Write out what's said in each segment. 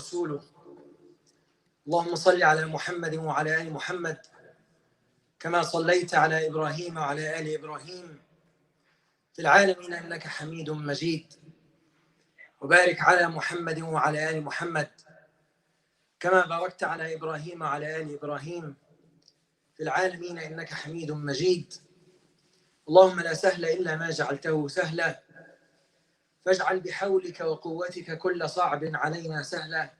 رسوله اللهم صل على محمد وعلى آل محمد كما صليت على إبراهيم وعلى آل إبراهيم في العالمين إنك حميد مجيد وبارك على محمد وعلى آل محمد كما باركت على إبراهيم وعلى آل إبراهيم في العالمين إنك حميد مجيد. اللهم لا سهل إلا ما جعلته سهلا فاجعل بحولك وقوتك كل صعب علينا سهلا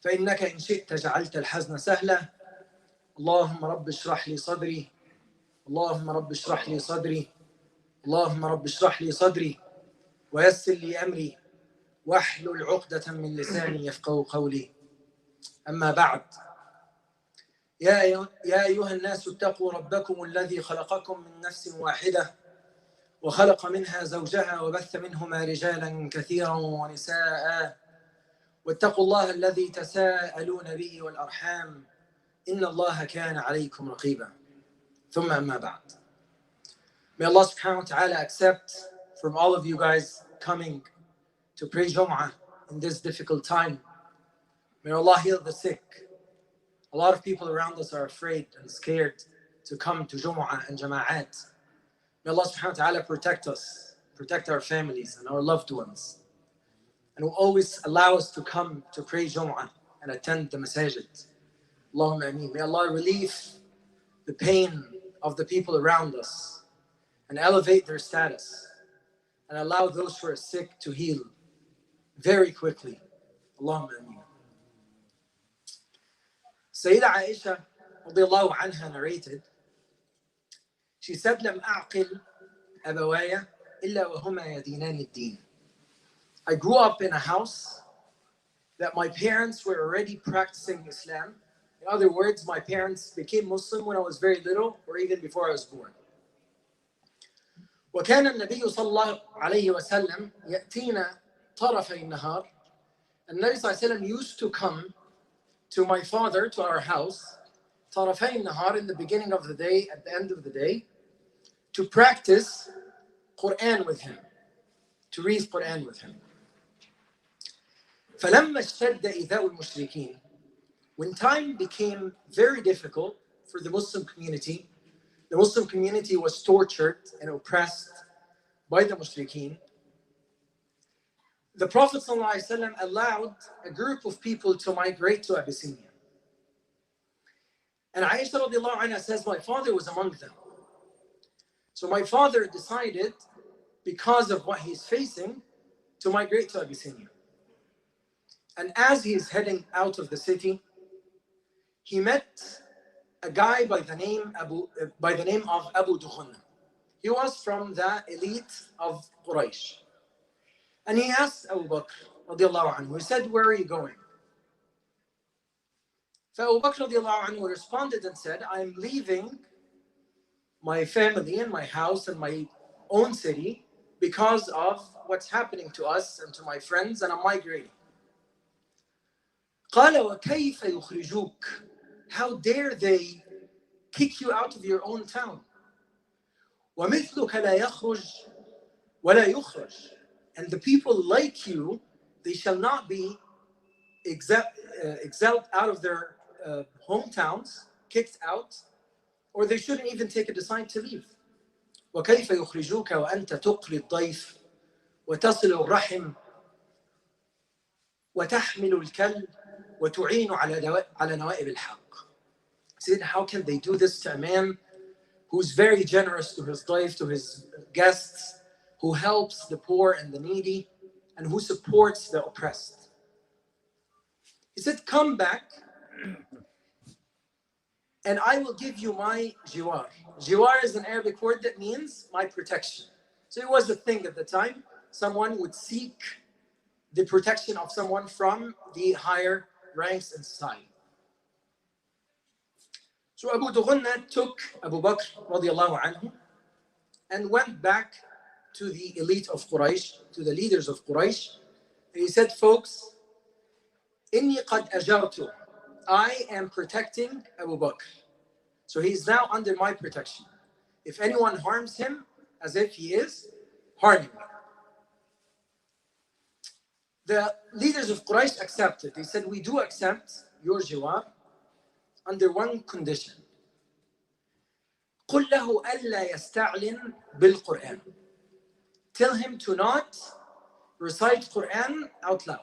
فإنك إن شئت جعلت الحزن سهلا. اللهم رب اشرح لي صدري اللهم رب اشرح لي صدري اللهم رب اشرح لي صدري ويسر لي أمري واحلل عقدة من لساني يفقهوا قولي. أما بعد، يا أيها الناس اتقوا ربكم الذي خلقكم من نفس واحدة وخلق منها زوجها وبث منهما رجالا كثيرا ونساء واتقوا الله الذي تساءلون به والأرحام إن الله كان عليكم رقيبا. ثم أما بعد. May Allah subhanahu wa ta'ala accept from all of you guys coming to pray Jumu'ah in this difficult time. May Allah heal the sick. A lot of people around us are afraid and scared to come to Jumu'ah and Jama'at. May Allah subhanahu wa ta'ala protect us, protect our families and our loved ones, and will always allow us to come to pray Jumu'ah and attend the masajid. Allahumma ameen. May Allah relieve the pain of the people around us and elevate their status and allow those who are sick to heal very quickly. Allahumma ameen. Sayyida Aisha radiallahu anha narrated, she said, لم أعقل أبوايا إلا وهما يدينان الدين. I grew up in a house that my parents were already practicing Islam. In other words, my parents became Muslim when I was very little or even before I was born. وكان النبي صلى الله عليه وسلم يأتينا طرفي النهار. And Nabi صلى الله عليه وسلم used to come to my father, to our house, طرفي النهار, in the beginning of the day, at the end of the day, to practice Quran with him, to read Quran with him. فلما اشتد إيذاء المشركين, when time became very difficult for the Muslim community was tortured and oppressed by the mushrikeen, the Prophet ﷺ allowed a group of people to migrate to Abyssinia. And Aisha radiallahu anha says, my father was among them. So my father decided, because of what he's facing, to migrate to Abyssinia. And as he's heading out of the city, he met a guy by the name of Abu Dukhana. He was from the elite of Quraysh. And he asked Abu Bakr radiallahu anhu, he said, where are you going? So Abu Bakr radiallahu anhu responded and said, I'm leaving my family and my house and my own city because of what's happening to us and to my friends, and I'm migrating. قال وكيف يخرجوك? How dare they kick you out of your own town? ومثلك لا يخرج ولا يخرج. And the people like you, they shall not be exiled out of their hometowns, kicked out, or they shouldn't even take a decide to leave. وكيف يخرجوك وأنت تقري الضيف وتصل الرحم وتحمل الكل وتعين على نوائب الحق. He said, how can they do this to a man who's very generous to his ضيف, to his guests, who helps the poor and the needy, and who supports the oppressed? He said, come back and I will give you my jiwar. Jiwar is an Arabic word that means my protection. So it was a thing at the time. Someone would seek the protection of someone from the higher ranks in society. So Abu Dughunna took Abu Bakr radiallahu anhu and went back to the elite of Quraysh, to the leaders of Quraysh. And he said, folks, إني قد أجرته. I am protecting Abu Bakr. So he's now under my protection. If anyone harms him, as if he is harming me. The leaders of Quraysh accepted. They said, we do accept your jawab under one condition. قُلْ لَهُ أَلَّا يَسْتَعْلِنْ بِالْقُرْآنِ. Tell him to not recite Quran out loud.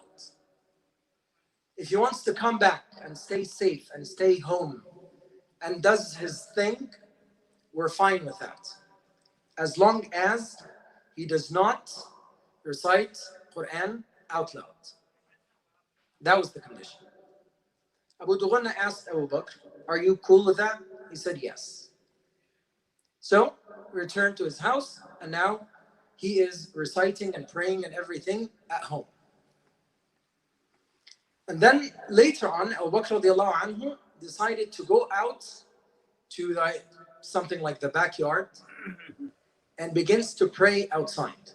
If he wants to come back and stay safe and stay home and does his thing, we're fine with that. As long as he does not recite Quran out loud. That was the condition. Abu Dughana asked Abu Bakr, are you cool with that? He said yes. So he returned to his house, and now he is reciting and praying and everything at home. And then later on, Abu Bakr radiallahu anhu decided to go out to something like the backyard and begins to pray outside.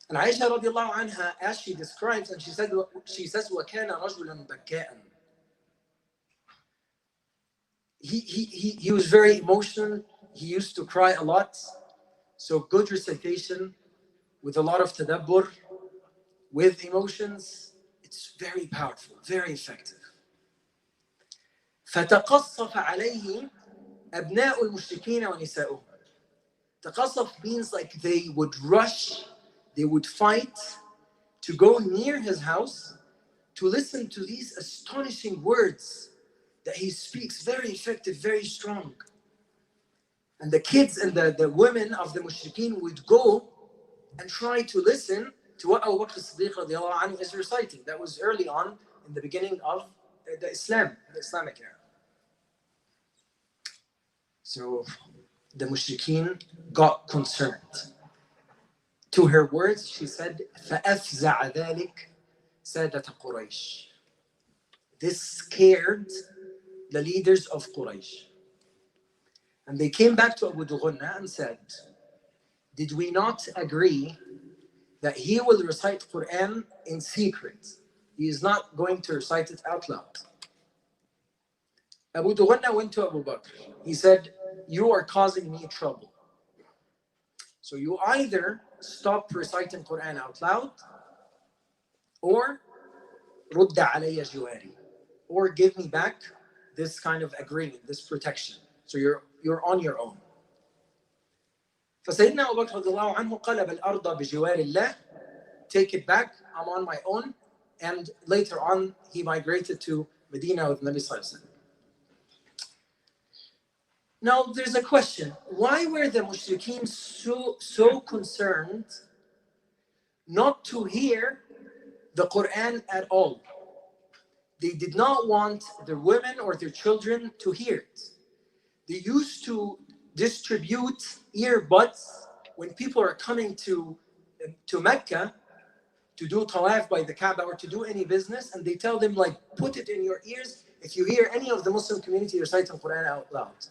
And Aisha radiallahu anha, as she describes, and she says, وَكَانَ رَجُلًا بَكَّاءً. He was very emotional. He used to cry a lot. So good recitation with a lot of tadabbur, with emotions, it's very powerful, very effective. فَتَقَصَّفَ عَلَيْهِ أَبْنَاءُ الْمُشْرِكِينَ وَنِسَاؤُهُم. تقصف means like they would rush, they would fight to go near his house to listen to these astonishing words that he speaks, very effective, very strong. And the kids and the women of the mushrikeen would go and try to listen to what Abu Bakr as-Siddiq radiallahu anhu is reciting. That was early on in the beginning of the Islamic era. So the mushrikeen got concerned. To her words, she said, فَأَفْزَعَ ذَلِكَ سَادَةَ قُرَيْشٍ. This scared the leaders of Quraysh. And they came back to Abu Dughana and said, did we not agree that he will recite Quran in secret? He is not going to recite it out loud. Abu Dughana went to Abu Bakr. He said, you are causing me trouble. So you either stop reciting Quran out loud, or رُدَّ عَلَيَّ جِوَارِي, or give me back this kind of agreement, this protection. So you're on your own. فسيدنا أبو بكر رضي الله عنه قلب الأرض بجوار الله. Take it back, I'm on my own. And later on, he migrated to Medina with Nabi Sallallahu Alaihi Wasallam. Now, there's a question. Why were the mushrikeen so concerned not to hear the Quran at all? They did not want their women or their children to hear it. They used to distribute earbuds when people are coming to Mecca to do tawaf by the Kaaba or to do any business, and they tell them, like, put it in your ears if you hear any of the Muslim community reciting Quran out loud.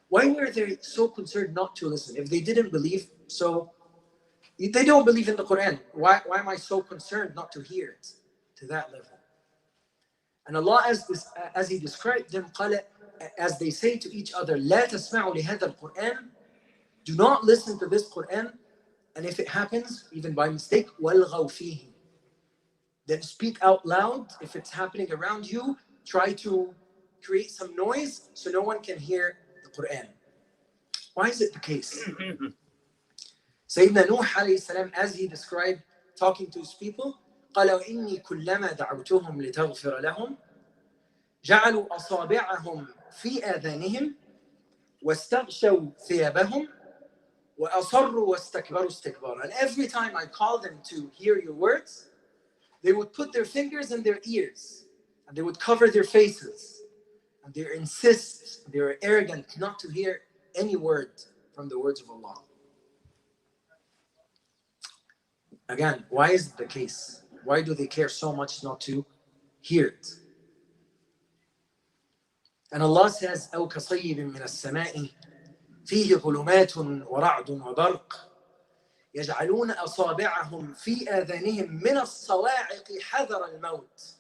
Why were they so concerned not to listen? If they didn't believe, so they don't believe in the Quran. Why am I so concerned not to hear it to that level? And Allah, as He described them, as they say to each other, لا تسمعوا لهذا القرآن, do not listen to this Quran, and if it happens, even by mistake, وَالْغَوْ فِيهِ, then speak out loud. If it's happening around you, try to create some noise so no one can hear the Quran. Why is it the case? Sayyidina Nuh alayhi salam, as he described talking to his people, قال وإني كلما دعوتهم لتغفر لهم جعلوا أصابعهم في آذانهم واستغشوا ثيابهم وأصروا واستكبروا استكبارا. And every time I call them to hear your words, they would put their fingers in their ears and they would cover their faces and they insist, they are arrogant not to hear any word from the words of Allah. Again, why is it the case? Why do they care so much not to hear it? And Allah says, أو كصيب من السماء فيه ظلمات ورعد وبرق يجعلون أصابعهم في آذانهم من الصواعق حذر الموت.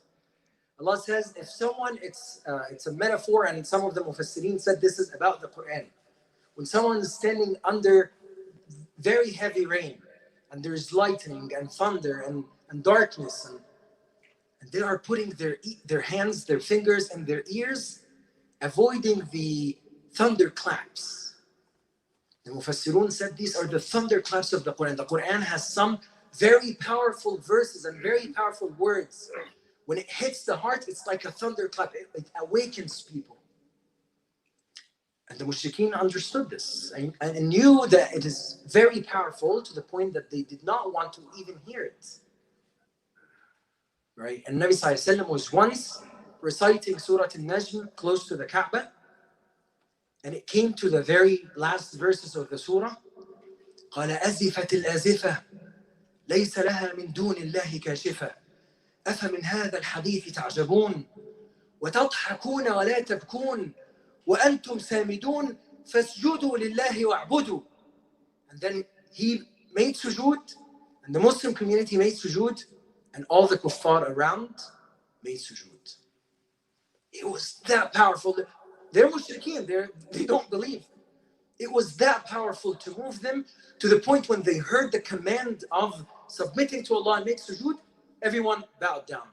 Allah says, if someone, it's a metaphor, and some of the Mufassirin said this is about the Quran. When someone is standing under very heavy rain, and there's lightning and thunder and and darkness, and they are putting their hands, their fingers in their ears, avoiding the thunderclaps. The Mufassirun said these are the thunderclaps of the Quran. The Quran has some very powerful verses and very powerful words. When it hits the heart, it's like a thunderclap. It awakens people. And the mushrikeen understood this and knew that it is very powerful, to the point that they did not want to even hear it. Right? And Nabi Sallallahu Alaihi Wasallam was once reciting Surah Al-Najm close to the Kaaba, and it came to the very last verses of the surah. قال أزفت الآزفة ليس لها من دون الله كاشفة أفمن هذا الحديث تعجبون وتضحكون ولا تبكون وأنتم سامدون فاسجدوا لله واعبدوا. And then he made sujood, and the Muslim community made sujood, and all the kuffar around made sujood. It was that powerful. They're mushrikeen, they don't believe. It was that powerful to move them, to the point when they heard the command of submitting to Allah and make sujood, everyone bowed down.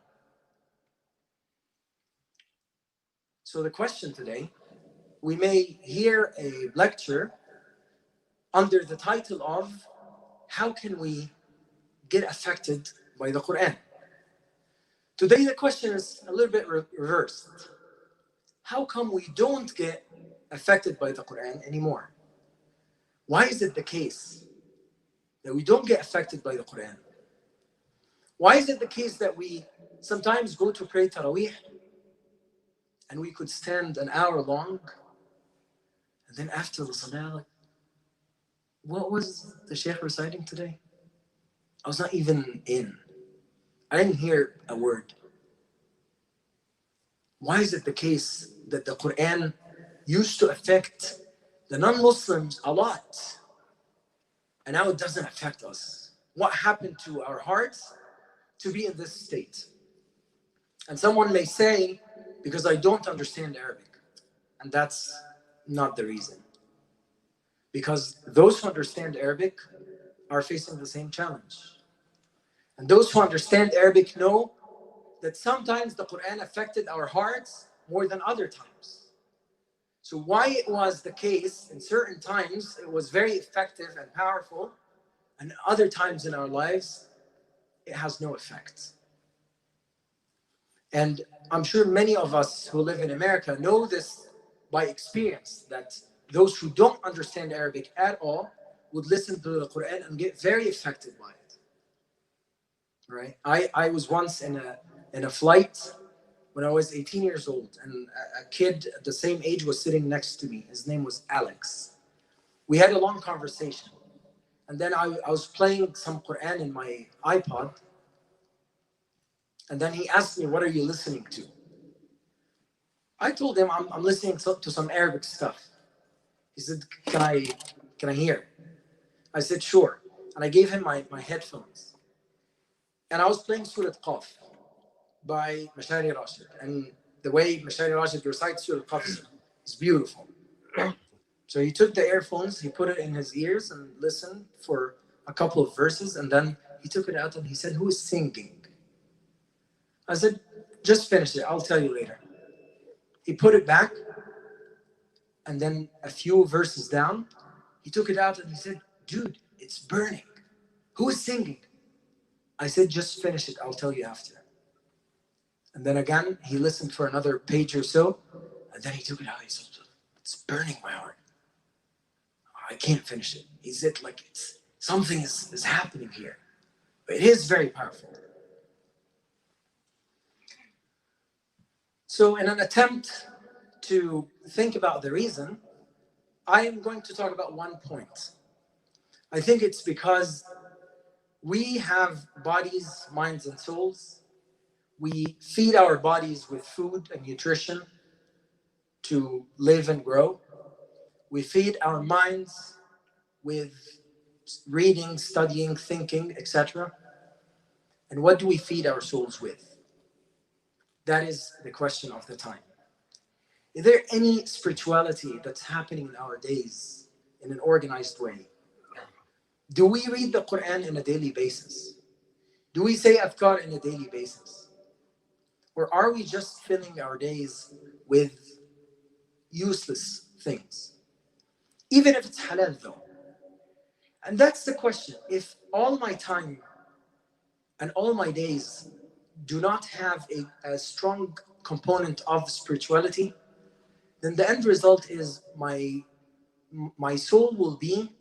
So the question today, we may hear a lecture under the title of how can we get affected by the Quran? Today the question is a little bit reversed. How come we don't get affected by the Quran anymore? Why is it the case that we don't get affected by the Quran? Why is it the case that we sometimes go to pray Taraweeh and we could stand an hour long, and then after the Salah, like, what was the Shaykh reciting today? I was not even in. I didn't hear a word. Why is it the case that the Quran used to affect the non-Muslims a lot, and now it doesn't affect us? What happened to our hearts to be in this state? And someone may say, because I don't understand Arabic. And that's not the reason. Because those who understand Arabic are facing the same challenge. And those who understand Arabic know that sometimes the Quran affected our hearts more than other times. So why it was the case in certain times it was very effective and powerful, and other times in our lives it has no effect. And I'm sure many of us who live in America know this by experience, that those who don't understand Arabic at all would listen to the Quran and get very affected by it. Right? I was once in a flight when I was 18 years old, and a kid at the same age was sitting next to me. His name was Alex. We had a long conversation, and then I was playing some Quran in my iPod, and then he asked me, "What are you listening to?" I told him I'm listening to some Arabic stuff. He said, can I hear? I said, sure. And I gave him my headphones. And I was playing Surah Qaf by Mashari Rashid. And the way Mashari Rashid recites Surah Qaf is beautiful. So he took the earphones, he put it in his ears and listened for a couple of verses, and then he took it out and he said, "Who is singing?" I said, "Just finish it, I'll tell you later." He put it back, and then a few verses down, he took it out and he said, "Dude, it's burning. Who is singing?" I said, "Just finish it, I'll tell you after." And then again, he listened for another page or so, and then he took it out. He said, "It's burning my heart. I can't finish it." He said, like, something is happening here. But it is very powerful. So in an attempt to think about the reason, I am going to talk about one point. I think it's because we have bodies, minds, and souls. We feed our bodies with food and nutrition to live and grow. We feed our minds with reading, studying, thinking, etc. And what do we feed our souls with? That is the question of the time. Is there any spirituality that's happening in our days in an organized way? Do we read the Quran on a daily basis? Do we say adhkar on a daily basis? Or are we just filling our days with useless things? Even if it's halal though. And that's the question. If all my time and all my days do not have a strong component of spirituality, then the end result is my soul will be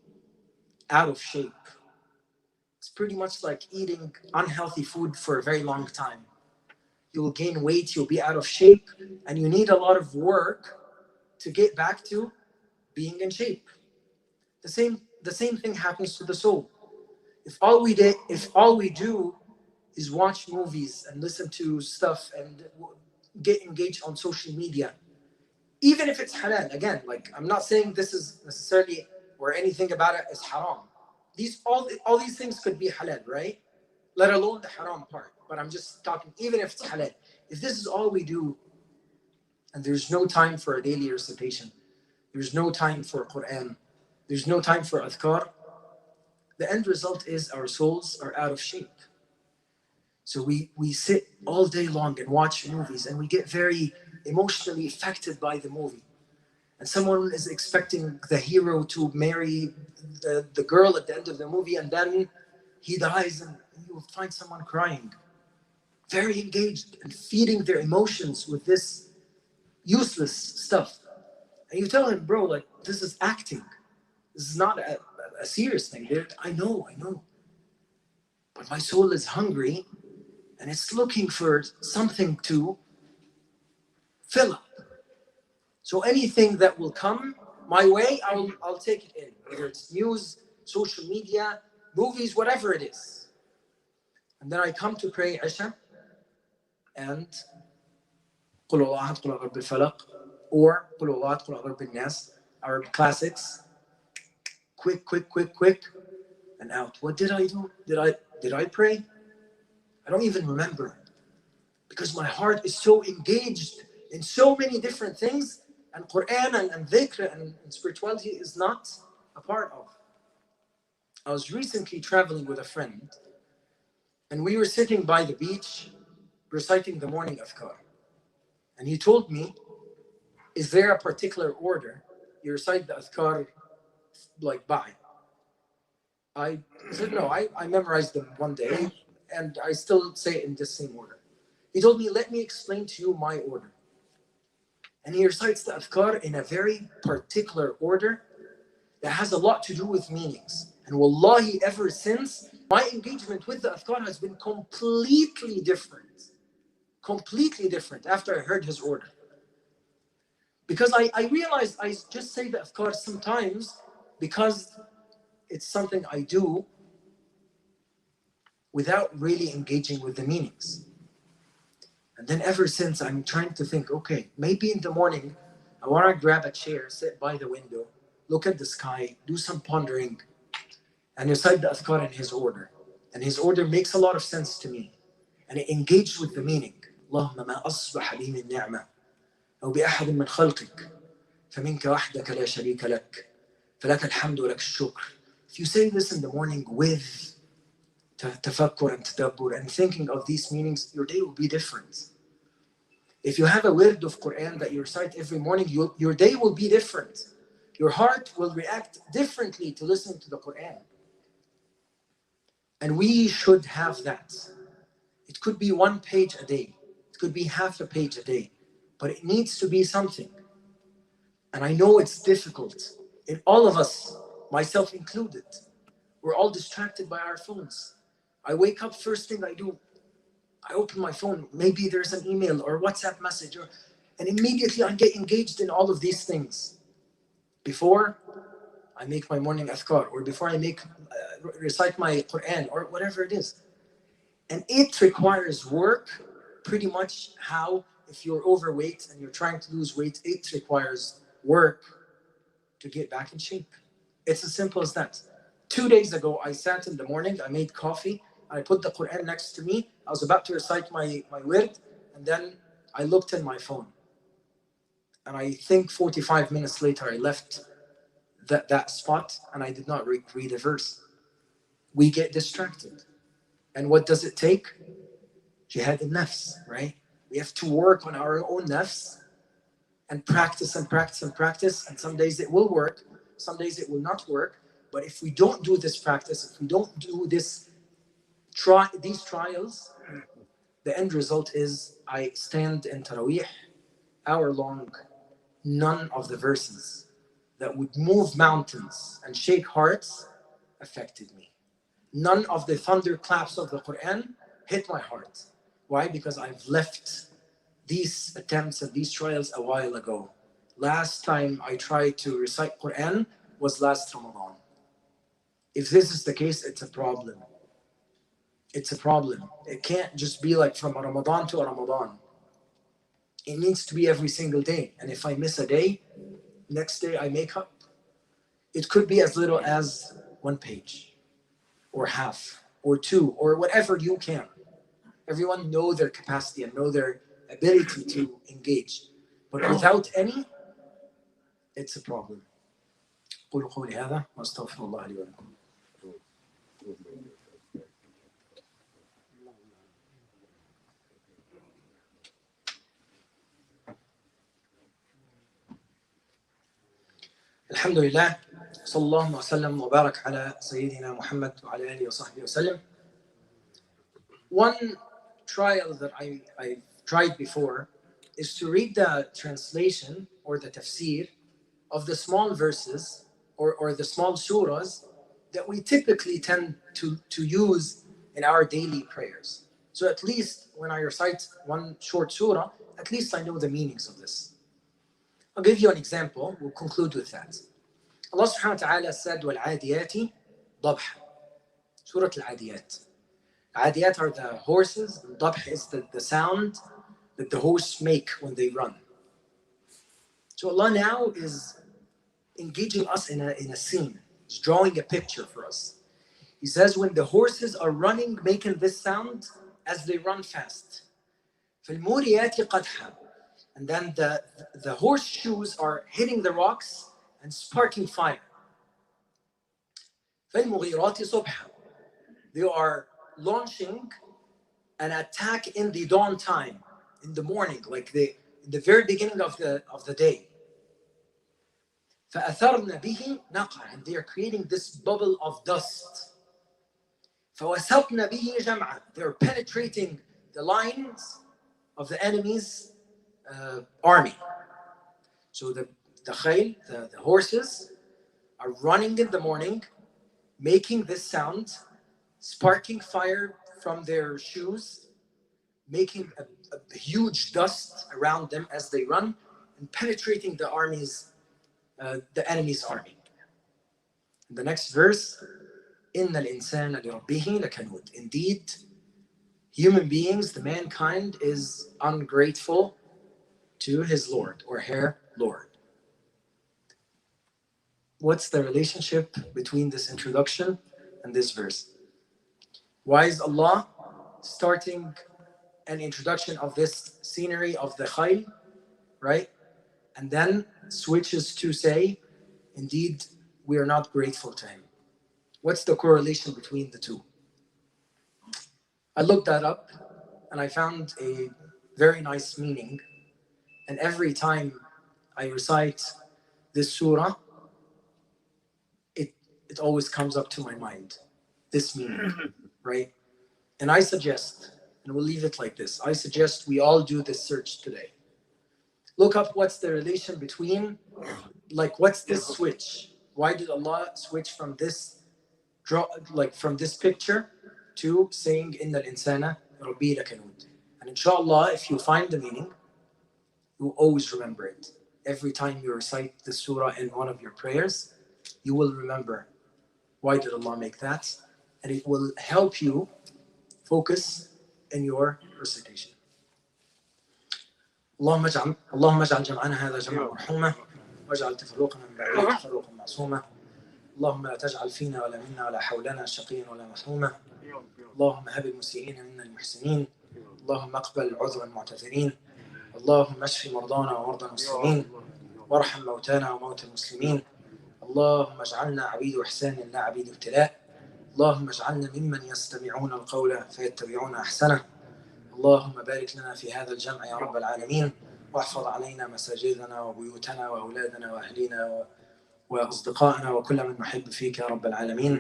out of shape. It's pretty much like eating unhealthy food for a very long time. You will gain weight, you'll be out of shape, and you need a lot of work to get back to being in shape. The same thing happens to the soul. If all we do is watch movies and listen to stuff and get engaged on social media, even if it's halal, again, like I'm not saying this is necessarily or anything about it is haram. All these things could be halal, right? Let alone the haram part. But I'm just talking, even if it's halal, if this is all we do, and there's no time for a daily recitation, there's no time for Quran, there's no time for adhkar, the end result is our souls are out of shape. So we sit all day long and watch movies, and we get very emotionally affected by the movie. And someone is expecting the hero to marry the girl at the end of the movie, and then he dies, and you will find someone crying, very engaged and feeding their emotions with this useless stuff. And you tell him, bro, like, this is acting. This is not a serious thing. I know. But my soul is hungry, and it's looking for something to fill up. So anything that will come my way, I'll take it in. Whether it's news, social media, movies, whatever it is. And then I come to pray Isha and قل هو أحد قل أعوذ بالفلق or قل هو أحد قل أعوذ بالناس, our classics. Quick, and out. What did I do? Did I pray? I don't even remember, because my heart is so engaged in so many different things, and Quran and dhikr and spirituality is not a part of. I was recently traveling with a friend, and we were sitting by the beach reciting the morning adhkar. And he told me, is there a particular order you recite the adhkar like by? I said, no, I memorized them one day, and I still say it in the same order. He told me, let me explain to you my order. And he recites the adhkar in a very particular order that has a lot to do with meanings. And wallahi, ever since, my engagement with the adhkar has been completely different after I heard his order. Because I realized I just say the adhkar sometimes because it's something I do without really engaging with the meanings. And then ever since, I'm trying to think, okay, maybe in the morning, I want to grab a chair, sit by the window, look at the sky, do some pondering, and recite the adhkar in his order. And his order makes a lot of sense to me. And it engaged with the meaning. اللهم ما أصبح لي من نعمة أو بأحد من خلقك فمنك وحدك لا شريك لك فلك الحمد ولك الشكر. If you say this in the morning with tafakkur and tadabbur and thinking of these meanings, your day will be different. If you have a wird of Quran that you recite every morning, your day will be different. Your heart will react differently to listening to the Quran. And we should have that. It could be 1 page a day. It could be half a page a day. But it needs to be something. And I know it's difficult. In all of us, myself included, we're all distracted by our phones. I wake up, first thing I do, I open my phone. Maybe there's an email or WhatsApp message, and immediately I get engaged in all of these things. Before I make my morning adhkar, or before I recite my Quran, or whatever it is. And it requires work, pretty much how if you're overweight and you're trying to lose weight, it requires work to get back in shape. It's as simple as that. 2 days ago, I sat in the morning, I made coffee, I put the Quran next to me, I was about to recite my wird, and then I looked in my phone. And I think 45 minutes later, I left that spot, and I did not read a verse. We get distracted. And what does it take? Jihad al-nafs, right? We have to work on our own nafs and practice and practice and practice. And some days it will work, some days it will not work. But if we don't do this practice, if we don't do these trials, the end result is I stand in Taraweeh, hour long, none of the verses that would move mountains and shake hearts affected me. None of the thunderclaps of the Quran hit my heart. Why? Because I've left these attempts and these trials a while ago. Last time I tried to recite Quran was last Ramadan. If this is the case, it's a problem. It's a problem. It can't just be like from a Ramadan to a Ramadan. It needs to be every single day. And if I miss a day, next day I make up. It could be as little as 1 page or half or 2 or whatever you can. Everyone know their capacity and know their ability to engage. But without any, it's a problem. قولوا قولي هذا واستغفر الله لي ولكم. الحمد لله صلى الله وسلم وبارك على سيدنا محمد وعلى آله وصحبه وسلم. One trial that I tried before is to read the translation or the tafsir of the small verses or the small surahs that we typically tend to use in our daily prayers. So at least when I recite one short surah, at least I know the meanings of this. I'll give you an example. We'll conclude with that. Allah subhanahu wa ta'ala said, وَالْعَادِيَاتِ ضَبْحًا. Surah Al-Adiyat. Adiyat are the horses, and Dabh is the sound that the horse make when they run. So Allah now is engaging us in a scene. He's drawing a picture for us. He says when the horses are running, making this sound as they run fast. فَالْمُورِيَاتِ قَدْحًا. And then the horseshoes are hitting the rocks and sparking fire. فَالْمُغِيرَاتِ صُبْحًا. They are launching an attack in the dawn time, in the morning, like in the very beginning of the day. فَأَثَرْنَ بِهِ نَقْعًا. And they are creating this bubble of dust. فَوَسَطْنَ بِهِ جَمْعًا. They are penetrating the lines of the enemy's army. So the khayl, the horses, are running in the morning, making this sound, sparking fire from their shoes, making a huge dust around them as they run, and penetrating the enemy's army. In the next verse, إِنَّ الْإِنسَانَ لِرَبِّهِ لَكَنُودٍ. Indeed, human beings, the mankind, is ungrateful to his Lord or her Lord. What's the relationship between this introduction and this verse? Why is Allah starting an introduction of this scenery of the khayl, right? And then switches to say, indeed, we are not grateful to him. What's the correlation between the two? I looked that up and I found a very nice meaning. And every time I recite this surah, it always comes up to my mind, this meaning, right? And I suggest, and we'll leave it like this, I suggest we all do this search today. Look up what's the relation between, like what's this switch? Why did Allah switch from this picture to saying, إِنَّ الْإِنسَانَ رَبِّي لَكَنُودٍ? And inshallah, if you find the meaning, you always remember it. Every time you recite the surah in one of your prayers, you will remember why did Allah make that, and it will help you focus in your recitation. اللهم اجعل جمعنا هذا جمعا مرحوما واجعل تفرقنا من بعده تفرقا معصوما. اللهم لا تجعل فينا ولا منا ولا حولنا شقيا ولا محروما. اللهم هب المسيئين منا المحسنين. اللهم اقبل عذر المعتذرين. اللهم اشف مرضانا ومرضى المسلمين وارحم موتانا وموتى المسلمين. اللهم اجعلنا عبيد إحسان لا عبيد ابتلاء. اللهم اجعلنا ممن يستمعون القول فيتبعون أحسنه. اللهم بارك لنا في هذا الجمع يا رب العالمين، واحفظ علينا مساجدنا وبيوتنا وأولادنا وأهلينا وأصدقائنا وكل من نحب فيك يا رب العالمين.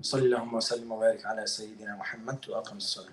صل اللهم وسلم وبارك على سيدنا محمد وأقم الصلاة.